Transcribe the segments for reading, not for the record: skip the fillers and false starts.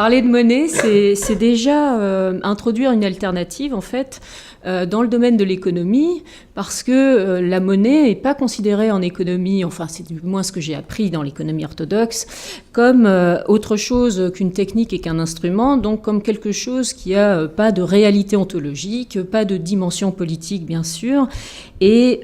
Parler de monnaie, c'est déjà introduire une alternative, en fait, dans le domaine de l'économie, parce que la monnaie n'est pas considérée en économie, enfin c'est du moins ce que j'ai appris dans l'économie orthodoxe, comme autre chose qu'une technique et qu'un instrument, donc comme quelque chose qui n'a pas de réalité ontologique, pas de dimension politique bien sûr, et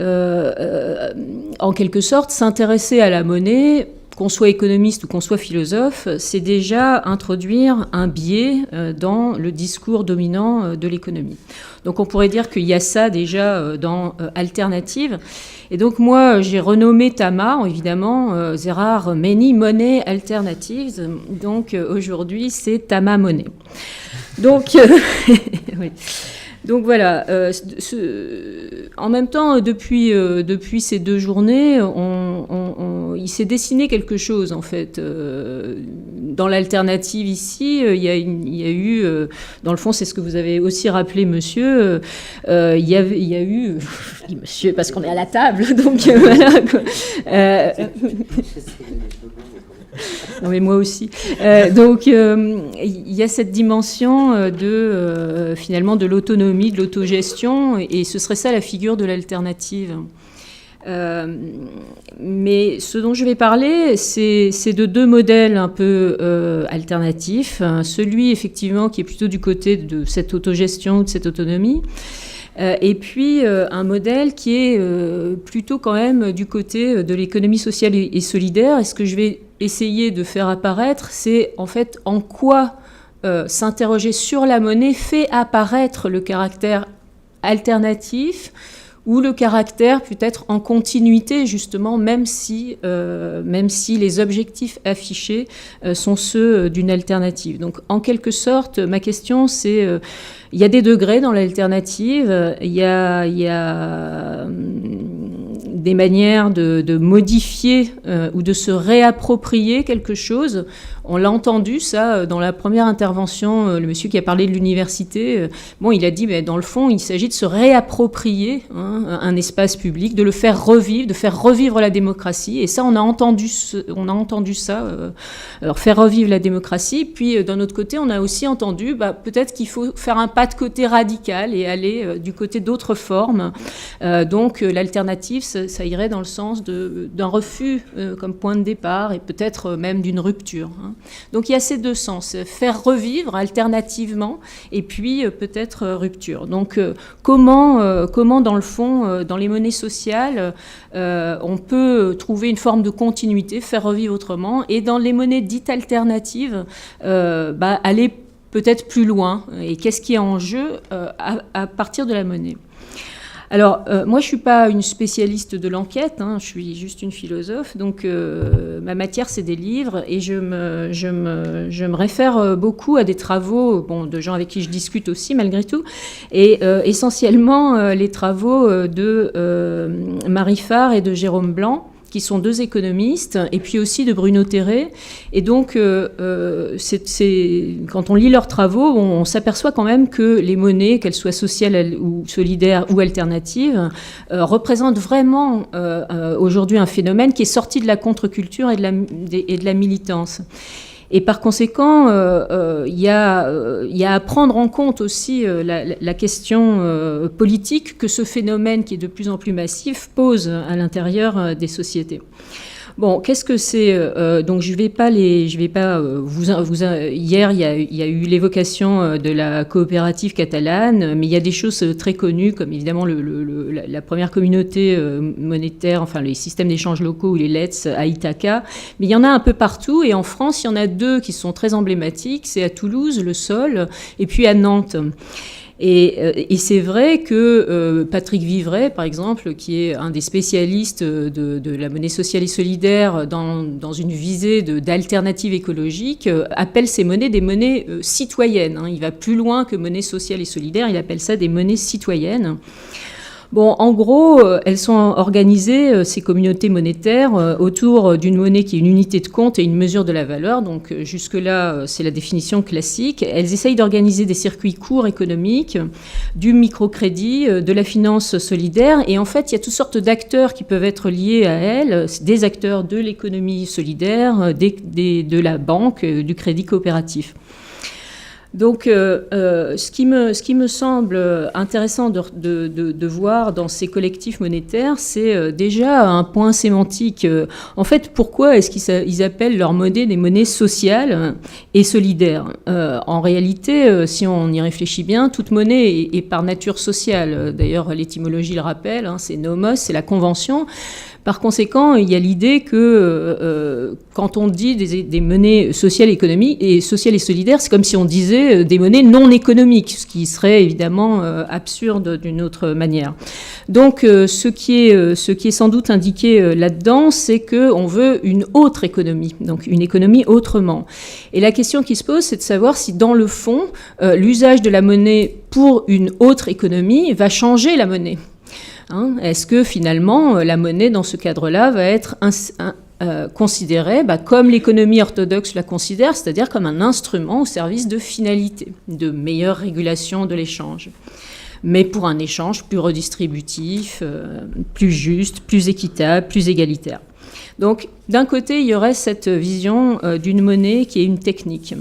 en quelque sorte s'intéresser à la monnaie, qu'on soit économiste ou qu'on soit philosophe, c'est déjà introduire un biais dans le discours dominant de l'économie. Donc on pourrait dire qu'il y a ça déjà dans Alternative. Et donc moi, j'ai renommé Tama, évidemment, There are many money alternatives. Donc aujourd'hui, c'est Tama Monnaie. Donc, oui. Donc voilà, en même temps, depuis ces 2 journées, il s'est dessiné quelque chose, en fait. Dans l'alternative ici, il y a eu, dans le fond, c'est ce que vous avez aussi rappelé, monsieur, il y a eu, je dis monsieur parce qu'on est à la table, donc voilà, quoi. Non mais moi aussi. Donc il y a cette dimension finalement de l'autonomie, de l'autogestion, et ce serait ça la figure de l'alternative. Mais ce dont je vais parler, c'est de 2 modèles un peu alternatifs. Celui effectivement qui est plutôt du côté de cette autogestion, de cette autonomie. Et puis un modèle qui est plutôt quand même du côté de l'économie sociale et solidaire. Et ce que je vais essayer de faire apparaître, c'est en fait en quoi s'interroger sur la monnaie fait apparaître le caractère alternatif ou le caractère peut-être en continuité, justement, même si les objectifs affichés sont ceux d'une alternative. Donc, en quelque sorte, ma question, c'est... il y a des degrés dans l'alternative, il y a des manières de modifier ou de se réapproprier quelque chose. On l'a entendu, ça, dans la première intervention, le monsieur qui a parlé de l'université, bon, il a dit, mais dans le fond, il s'agit de se réapproprier un espace public, de le faire revivre, de faire revivre la démocratie. Et ça, on a entendu ça, alors faire revivre la démocratie. Puis, d'un autre côté, on a aussi entendu, peut-être qu'il faut faire un pas de côté radical et aller du côté d'autres formes. Donc, l'alternative, ça irait dans le sens d'un refus comme point de départ et peut-être même d'une rupture. Donc il y a ces 2 sens, faire revivre alternativement et puis peut-être rupture. Donc comment dans le fond, dans les monnaies sociales, on peut trouver une forme de continuité, faire revivre autrement, et dans les monnaies dites alternatives, aller peut-être plus loin. Et qu'est-ce qui est en jeu à partir de la monnaie ? Alors, moi, je ne suis pas une spécialiste de l'enquête, je suis juste une philosophe, donc ma matière, c'est des livres, et je me réfère beaucoup à des travaux de gens avec qui je discute aussi, malgré tout, et essentiellement les travaux de Marie Farr et de Jérôme Blanc, qui sont 2 économistes, et puis aussi de Bruno Terré. Et donc, quand on lit leurs travaux, on s'aperçoit quand même que les monnaies, qu'elles soient sociales ou solidaires ou alternatives, représentent vraiment aujourd'hui un phénomène qui est sorti de la contre-culture et de la militance. Et par conséquent, il y a à prendre en compte aussi la question politique que ce phénomène qui est de plus en plus massif pose à l'intérieur des sociétés. Bon, qu'est-ce que c'est donc je vais pas hier il y a eu l'évocation de la coopérative catalane, mais il y a des choses très connues comme évidemment la première communauté monétaire, enfin les systèmes d'échange locaux ou les LETS à Ithaca, mais il y en a un peu partout, et en France il y en a 2 qui sont très emblématiques, c'est à Toulouse, le Sol, et puis à Nantes. Et c'est vrai que Patrick Vivray, par exemple, qui est un des spécialistes de la monnaie sociale et solidaire dans une visée d'alternative écologique, appelle ces monnaies des monnaies citoyennes. Il va plus loin que monnaie sociale et solidaire, il appelle ça des monnaies citoyennes. Bon, en gros, elles sont organisées, ces communautés monétaires, autour d'une monnaie qui est une unité de compte et une mesure de la valeur. Donc jusque-là, c'est la définition classique. Elles essayent d'organiser des circuits courts économiques, du microcrédit, de la finance solidaire. Et en fait, il y a toutes sortes d'acteurs qui peuvent être liés à elles, des acteurs de l'économie solidaire, de la banque, du crédit coopératif. Donc, ce qui me semble intéressant de voir dans ces collectifs monétaires, c'est déjà un point sémantique. En fait, pourquoi est-ce qu'ils appellent leur monnaie des monnaies sociales et solidaires ? En réalité, si on y réfléchit bien, toute monnaie est par nature sociale. D'ailleurs, l'étymologie le rappelle, hein, c'est nomos, c'est la convention. Par conséquent, il y a l'idée que quand on dit des monnaies sociales et solidaires, c'est comme si on disait des monnaies non économiques, ce qui serait évidemment absurde d'une autre manière. Donc, ce qui est sans doute indiqué là-dedans, c'est qu'on veut une autre économie, donc une économie autrement. Et la question qui se pose, c'est de savoir si dans le fond, l'usage de la monnaie pour une autre économie va changer la monnaie. Est-ce que finalement la monnaie dans ce cadre-là va être considérée comme l'économie orthodoxe la considère, c'est-à-dire comme un instrument au service de finalité, de meilleure régulation de l'échange, mais pour un échange plus redistributif, plus juste, plus équitable, plus égalitaire. Donc, d'un côté, il y aurait cette vision d'une monnaie qui est une technique.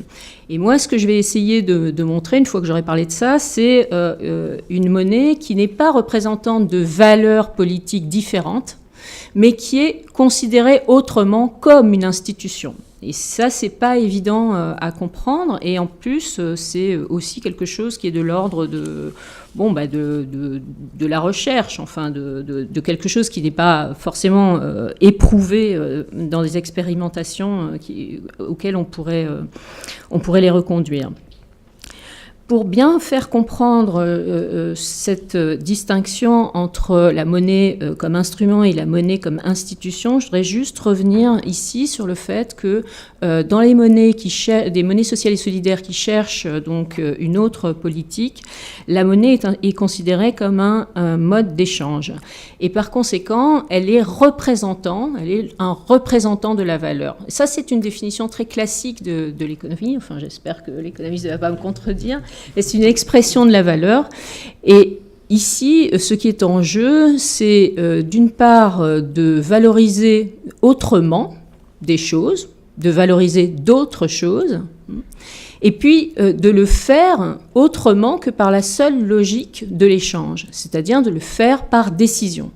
Et moi, ce que je vais essayer de montrer, une fois que j'aurai parlé de ça, c'est une monnaie qui n'est pas représentante de valeurs politiques différentes, mais qui est considérée autrement comme une institution. Et ça, c'est pas évident à comprendre. Et en plus, c'est aussi quelque chose qui est de l'ordre de la recherche, enfin, de quelque chose qui n'est pas forcément éprouvé dans des expérimentations auxquelles on pourrait les reconduire. Pour bien faire comprendre cette distinction entre la monnaie comme instrument et la monnaie comme institution, je voudrais juste revenir ici sur le fait que dans les monnaies des monnaies sociales et solidaires qui cherchent donc une autre politique, la monnaie est considérée comme un mode d'échange. Et par conséquent, elle est un représentant de la valeur. Ça, c'est une définition très classique de l'économie. Enfin, j'espère que l'économiste ne va pas me contredire. Et c'est une expression de la valeur. Et ici, ce qui est en jeu, c'est d'une part de valoriser autrement des choses, de valoriser d'autres choses, et puis de le faire autrement que par la seule logique de l'échange, c'est-à-dire de le faire par décision.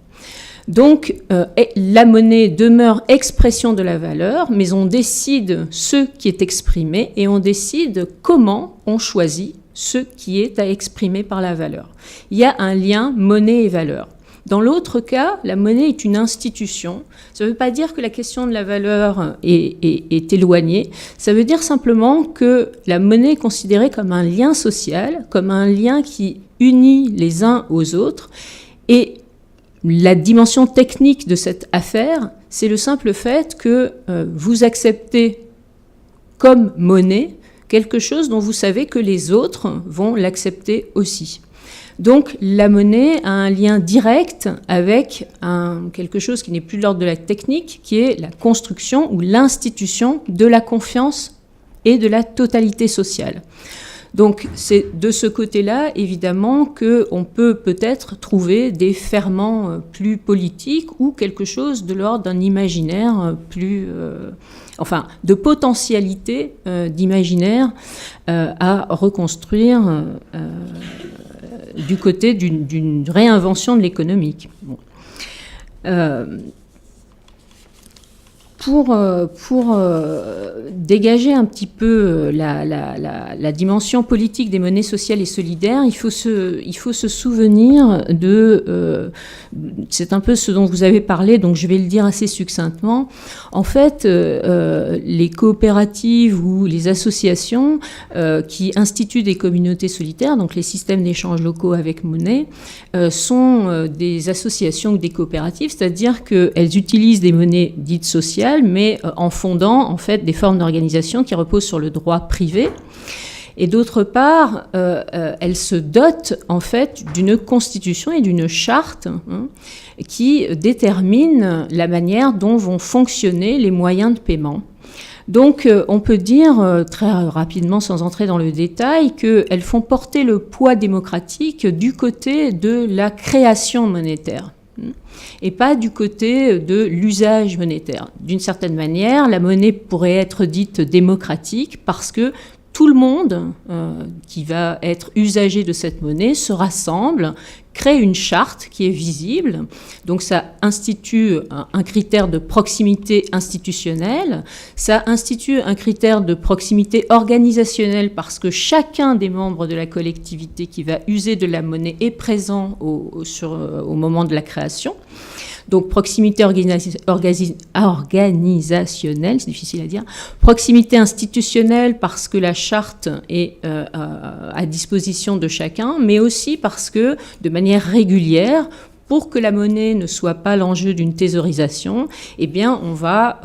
Donc, la monnaie demeure expression de la valeur, mais on décide ce qui est exprimé et on décide comment on choisit ce qui est à exprimer par la valeur. Il y a un lien monnaie et valeur. Dans l'autre cas, la monnaie est une institution. Ça ne veut pas dire que la question de la valeur est éloignée. Ça veut dire simplement que la monnaie est considérée comme un lien social, comme un lien qui unit les uns aux autres. Et la dimension technique de cette affaire, c'est le simple fait que vous acceptez comme monnaie quelque chose dont vous savez que les autres vont l'accepter aussi. Donc la monnaie a un lien direct avec quelque chose qui n'est plus de l'ordre de la technique, qui est la construction ou l'institution de la confiance et de la totalité sociale. Donc c'est de ce côté-là, évidemment, qu'on peut peut-être trouver des ferments plus politiques ou quelque chose de l'ordre d'un imaginaire plus... de potentialité d'imaginaire à reconstruire du côté d'une réinvention de l'économique. Bon. Pour dégager un petit peu la dimension politique des monnaies sociales et solidaires, il faut se souvenir c'est un peu ce dont vous avez parlé, donc je vais le dire assez succinctement. En fait, les coopératives ou les associations qui instituent des communautés solidaires, donc les systèmes d'échange locaux avec monnaie, sont des associations ou des coopératives, c'est-à-dire qu'elles utilisent des monnaies dites sociales, mais en fondant en fait des formes d'organisation qui reposent sur le droit privé. Et d'autre part, elle se dote en fait d'une constitution et d'une charte qui détermine la manière dont vont fonctionner les moyens de paiement. Donc, on peut dire très rapidement, sans entrer dans le détail, qu'elles font porter le poids démocratique du côté de la création monétaire et pas du côté de l'usage monétaire. D'une certaine manière, la monnaie pourrait être dite démocratique parce que tout le monde qui va être usager de cette monnaie se rassemble, crée une charte qui est visible. Donc ça institue un critère de proximité institutionnelle, ça institue un critère de proximité organisationnelle parce que chacun des membres de la collectivité qui va user de la monnaie est présent au moment de la création. Donc proximité organisationnelle, c'est difficile à dire, proximité institutionnelle parce que la charte est à disposition de chacun, mais aussi parce que de manière régulière, pour que la monnaie ne soit pas l'enjeu d'une thésaurisation, eh bien, on va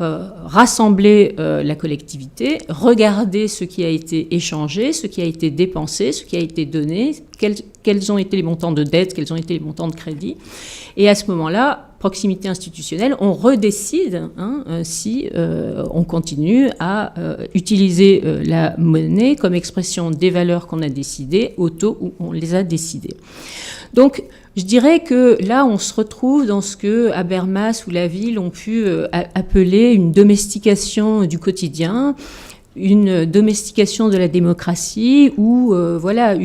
rassembler la collectivité, regarder ce qui a été échangé, ce qui a été dépensé, ce qui a été donné, quels ont été les montants de dette, quels ont été les montants de crédit. Et à ce moment-là, proximité institutionnelle, on redécide si on continue à utiliser la monnaie comme expression des valeurs qu'on a décidées au taux où on les a décidées. Donc, je dirais que là, on se retrouve dans ce que Habermas ou la ville ont pu appeler une domestication du quotidien, une domestication de la démocratie ou voilà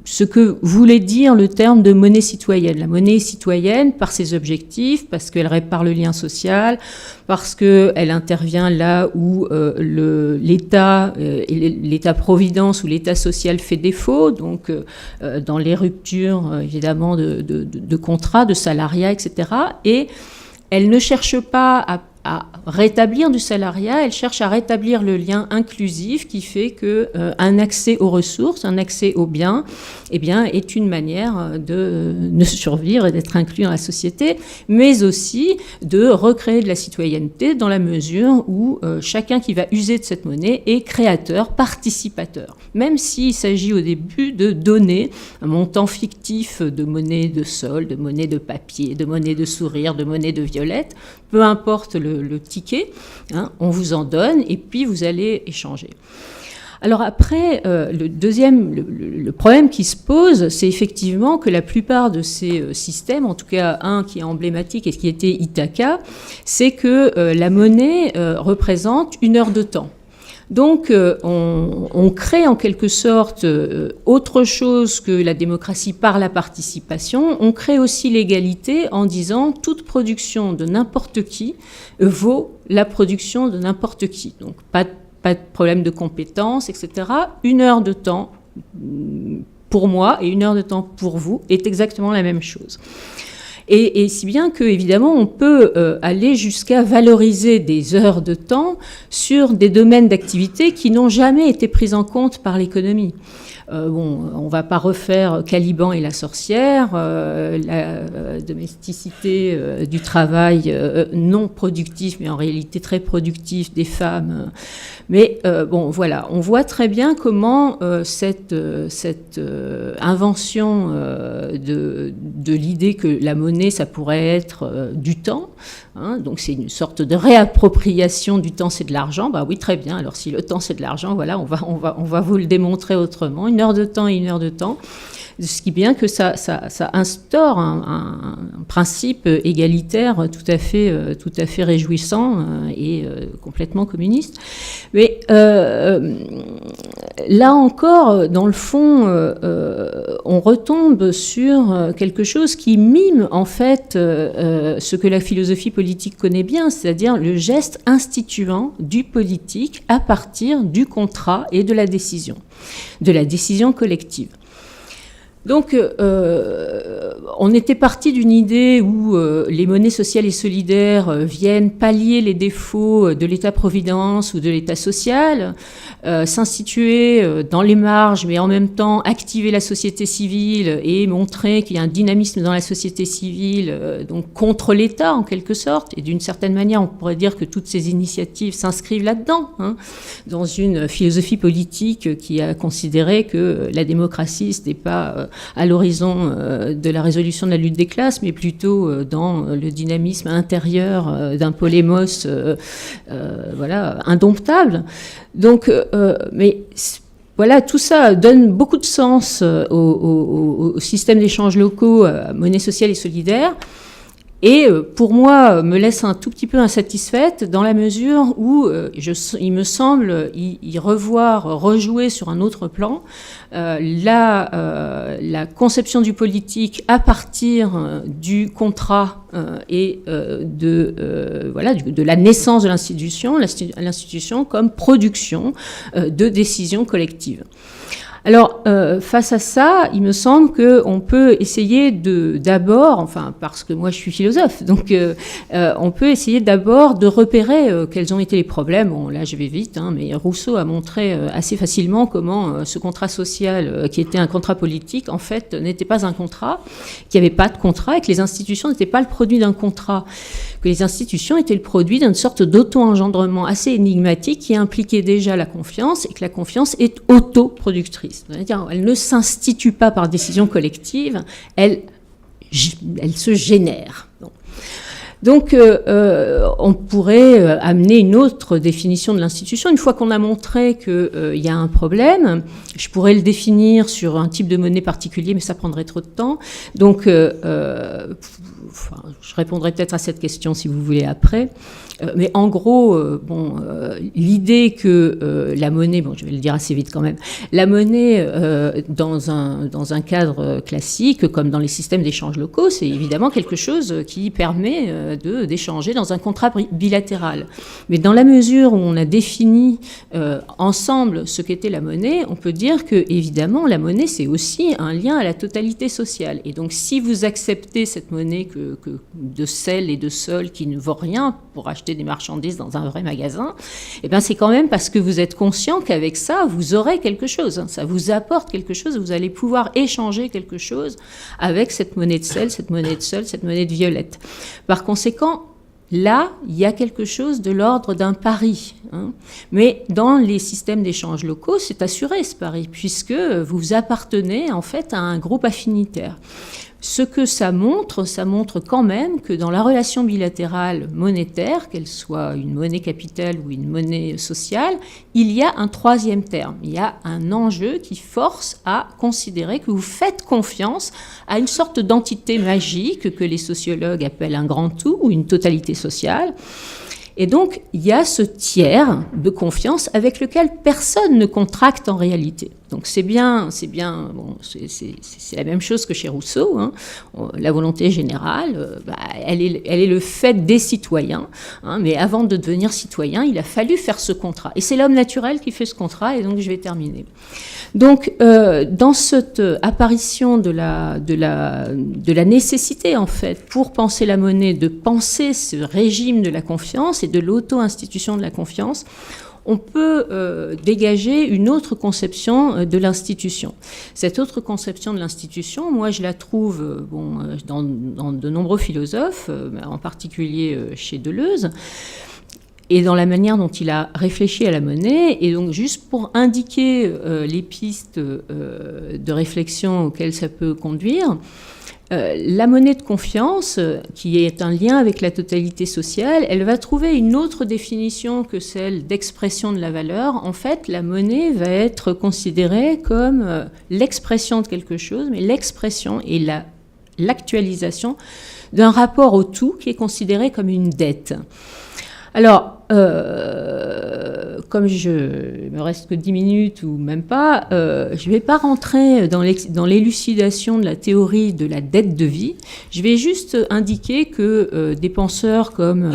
ce que voulait dire le terme de monnaie citoyenne. La monnaie citoyenne par ses objectifs, parce qu'elle répare le lien social, parce qu'elle intervient là où l'État, l'État-providence ou l'État social fait défaut, donc dans les ruptures évidemment de contrats, de salariat, etc. Et elle ne cherche pas à rétablir du salariat, elle cherche à rétablir le lien inclusif qui fait qu'un accès aux ressources, un accès aux biens, eh bien, est une manière de survivre et d'être inclus dans la société, mais aussi de recréer de la citoyenneté dans la mesure où chacun qui va user de cette monnaie est créateur, participateur. Même s'il s'agit au début de donner un montant fictif de monnaie de sol, de monnaie de papier, de monnaie de sourire, de monnaie de violette, peu importe le ticket, on vous en donne et puis vous allez échanger. Alors après, le problème qui se pose, c'est effectivement que la plupart de ces systèmes, en tout cas un qui est emblématique et qui était Ithaca, c'est que la monnaie représente 1 heure de temps. Donc, on crée en quelque sorte autre chose que la démocratie par la participation. On crée aussi l'égalité en disant toute production de n'importe qui vaut la production de n'importe qui. Donc, pas de problème de compétence, etc. 1 heure de temps pour moi et 1 heure de temps pour vous est exactement la même chose. Et si bien que, évidemment, on peut aller jusqu'à valoriser des heures de temps sur des domaines d'activité qui n'ont jamais été pris en compte par l'économie. On ne va pas refaire Caliban et la sorcière, la domesticité du travail non productif, mais en réalité très productif des femmes. Mais voilà, on voit très bien comment cette invention de l'idée que la monnaie, ça pourrait être du temps, donc c'est une sorte de réappropriation du temps, c'est de l'argent. Bah oui, très bien. Alors si le temps c'est de l'argent, voilà, on va vous le démontrer autrement. 1 heure de temps et 1 heure de temps. Ce qui est bien que ça instaure un principe égalitaire tout à fait réjouissant et complètement communiste. Mais là encore, dans le fond, on retombe sur quelque chose qui mime en fait ce que la philosophie politique connaît bien, c'est-à-dire le geste instituant du politique à partir du contrat et de la décision collective. Donc, on était parti d'une idée où les monnaies sociales et solidaires viennent pallier les défauts de l'État-providence ou de l'État social, s'instituer dans les marges, mais en même temps activer la société civile et montrer qu'il y a un dynamisme dans la société civile, donc contre l'État en quelque sorte. Et d'une certaine manière, on pourrait dire que toutes ces initiatives s'inscrivent là-dedans, hein, dans une philosophie politique qui a considéré que la démocratie, ce n'est pas à l'horizon de la résolution de la lutte des classes, mais plutôt dans le dynamisme intérieur d'un polémos voilà, indomptable. Donc, mais voilà, tout ça donne beaucoup de sens au système d'échanges locaux, à monnaie sociale et solidaire. Et pour moi, me laisse un tout petit peu insatisfaite dans la mesure où il me semble y rejouer sur un autre plan la conception du politique à partir du contrat et de la naissance de l'institution comme production de décisions collectives. Alors, face à ça, il me semble qu'on peut essayer d'abord, enfin, parce que moi je suis philosophe, donc on peut essayer d'abord de repérer quels ont été les problèmes. Bon, là je vais vite, hein, mais Rousseau a montré assez facilement comment ce contrat social, qui était un contrat politique, en fait, n'était pas un contrat, qu'il n'y avait pas de contrat et que les institutions n'étaient pas le produit d'un contrat, que les institutions étaient le produit d'une sorte d'auto-engendrement assez énigmatique qui impliquait déjà la confiance et que la confiance est autoproductrice. C'est-à-dire, elle ne s'institue pas par décision collective, elle se génère. Donc, on pourrait amener une autre définition de l'institution. Une fois qu'on a montré qu'il y a un problème, je pourrais le définir sur un type de monnaie particulier, mais ça prendrait trop de temps. Donc, je répondrai peut-être à cette question si vous voulez après. Mais en gros, l'idée que la monnaie, bon, je vais le dire assez vite quand même, la monnaie dans un cadre classique, comme dans les systèmes d'échanges locaux, c'est évidemment quelque chose qui permet d'échanger dans un contrat bilatéral. Mais dans la mesure où on a défini ensemble ce qu'était la monnaie, on peut dire que évidemment la monnaie c'est aussi un lien à la totalité sociale. Et donc si vous acceptez cette monnaie de sel et de sol qui ne vaut rien pour acheter des marchandises dans un vrai magasin, eh bien c'est quand même parce que vous êtes conscient qu'avec ça, vous aurez quelque chose. Ça vous apporte quelque chose, vous allez pouvoir échanger quelque chose avec cette monnaie de sel, cette monnaie de sol, cette monnaie de violette. Par conséquent, là, il y a quelque chose de l'ordre d'un pari. Hein. Mais dans les systèmes d'échanges locaux, c'est assuré ce pari, puisque vous appartenez en fait à un groupe affinitaire. Ce que ça montre quand même que dans la relation bilatérale monétaire, qu'elle soit une monnaie capitale ou une monnaie sociale, il y a un troisième terme. Il y a un enjeu qui force à considérer que vous faites confiance à une sorte d'entité magique que les sociologues appellent un grand tout ou une totalité sociale. Et donc, il y a ce tiers de confiance avec lequel personne ne contracte en réalité. Donc c'est bon, c'est la même chose que chez Rousseau. Hein. La volonté générale, elle est le fait des citoyens. Hein, mais avant de devenir citoyen, il a fallu faire ce contrat. Et c'est l'homme naturel qui fait ce contrat. Et donc je vais terminer. Donc dans cette apparition de la nécessité en fait pour penser la monnaie, de penser ce régime de la confiance et de l'auto-institution de la confiance, on peut dégager une autre conception de l'institution. Cette autre conception de l'institution, moi je la trouve dans de nombreux philosophes, en particulier chez Deleuze, et dans la manière dont il a réfléchi à la monnaie. Et donc juste pour indiquer les pistes de réflexion auxquelles ça peut conduire, la monnaie de confiance, qui est un lien avec la totalité sociale, elle va trouver une autre définition que celle d'expression de la valeur. En fait, la monnaie va être considérée comme l'expression de quelque chose, mais l'expression et l'actualisation d'un rapport au tout qui est considéré comme une dette. Alors, comme il me reste que 10 minutes ou même pas, je ne vais pas rentrer dans l'élucidation de la théorie de la dette de vie. Je vais juste indiquer que des penseurs comme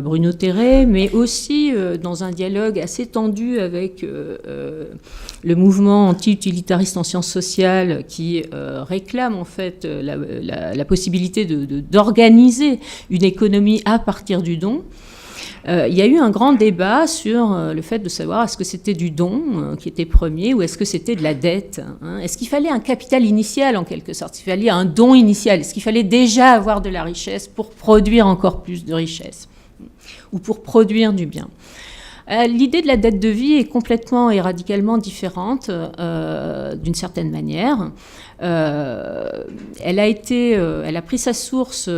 Bruno Terray, mais aussi dans un dialogue assez tendu avec le mouvement anti-utilitariste en sciences sociales qui réclame en fait la possibilité d'organiser une économie à partir du don. Il y a eu un grand débat sur le fait de savoir est-ce que c'était du don qui était premier ou est-ce que c'était de la dette. Est-ce qu'il fallait un capital initial en quelque sorte? Est-ce qu'il fallait un don initial? Est-ce qu'il fallait déjà avoir de la richesse pour produire encore plus de richesse ou pour produire du bien? L'idée de la dette de vie est complètement et radicalement différente d'une certaine manière. Elle a pris sa source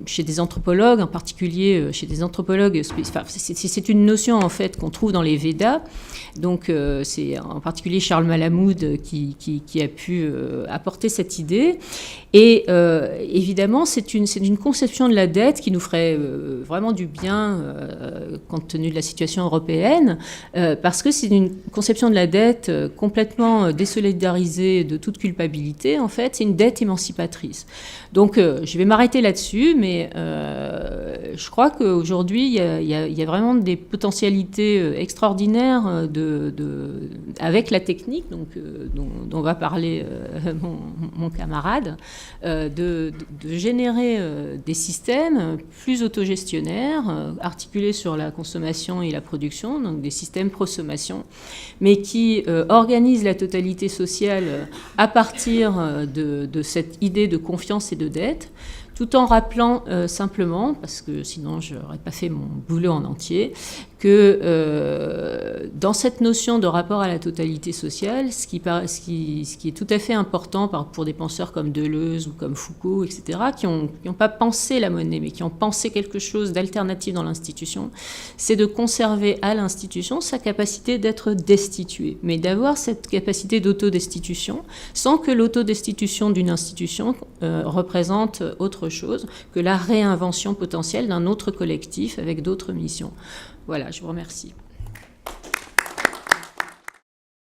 chez des anthropologues, en particulier chez des anthropologues. C'est une notion en fait qu'on trouve dans les Védas. Donc c'est en particulier Charles Malamud qui a pu apporter cette idée. Et évidemment, c'est une conception de la dette qui nous ferait vraiment du bien compte tenu de la situation européenne, parce que c'est une conception de la dette complètement désolidarisée de toute culpabilité. En fait, c'est une dette émancipatrice. Donc, je vais m'arrêter là-dessus, mais je crois qu'aujourd'hui, il y a vraiment des potentialités extraordinaires avec la technique dont va parler mon camarade, de générer des systèmes plus autogestionnaires, articulés sur la consommation et la production, donc des systèmes prosommation, mais qui organisent la totalité sociale à partir de cette idée de confiance et de dette, tout en rappelant simplement, parce que sinon je n'aurais pas fait mon boulot en entier, que dans cette notion de rapport à la totalité sociale, ce qui est tout à fait important pour des penseurs comme Deleuze ou comme Foucault, etc., qui n'ont pas pensé la monnaie, mais qui ont pensé quelque chose d'alternatif dans l'institution, c'est de conserver à l'institution sa capacité d'être destituée, mais d'avoir cette capacité d'autodestitution, sans que l'autodestitution d'une institution représente autre chose que la réinvention potentielle d'un autre collectif avec d'autres missions. Voilà, je vous remercie.